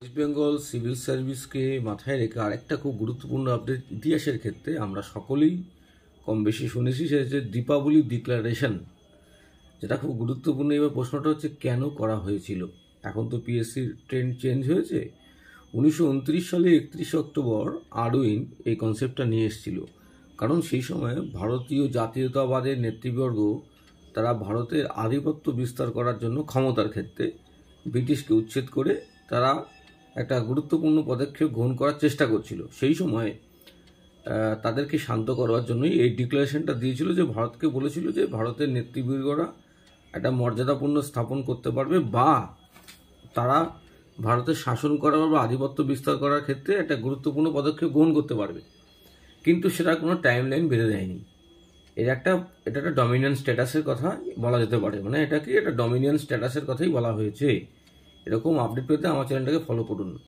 West Bengal civil সার্ভিসকে মাথায় রেখে আরেকটা খুব গুরুত্বপূর্ণ আপডেট ইতিহাসের ক্ষেত্রে আমরা সকলেই কম বেশি শুনেছি, সেটা হচ্ছে দীপাবলি ডিক্লারেশন, যেটা খুব গুরুত্বপূর্ণ। এবার প্রশ্নটা হচ্ছে কেন করা হয়েছিল। এখন তো পিএসসির ট্রেন্ড চেঞ্জ হয়েছে। 1929 সালে 31 অক্টোবর আরউইন এই কনসেপ্টটা নিয়ে এসেছিল, কারণ সেই সময় ভারতীয় জাতীয়তাবাদের নেতৃবর্গ তারা ভারতের আধিপত্য বিস্তার করার জন্য ক্ষমতার ক্ষেত্রে ব্রিটিশকে উচ্ছেদ করে তারা একটা গুরুত্বপূর্ণ পদক্ষেপ গ্রহণ করার চেষ্টা করছিল। সেই সময় তাদেরকে শান্ত করার জন্যই এই ডিক্লারেশনটা দিয়েছিল, যে ভারতকে বলেছিল যে ভারতের নেতৃবৃন্দরা একটা মর্যাদাপূর্ণ স্থাপন করতে পারবে বা তারা ভারতের শাসন করার বা আধিপত্য বিস্তার করার ক্ষেত্রে একটা গুরুত্বপূর্ণ পদক্ষেপ গ্রহণ করতে পারবে, কিন্তু সেটা কোনো টাইম লাইন বেঁধে দেয়নি। এটা একটা ডমিনিয়ন স্ট্যাটাসের কথা বলা যেতে পারে, মানে এটা ডমিনিয়ন স্ট্যাটাসের কথাই বলা হয়েছে। এরকম আপডেট পেতে আমার চ্যানেলটাকে ফলো করুন।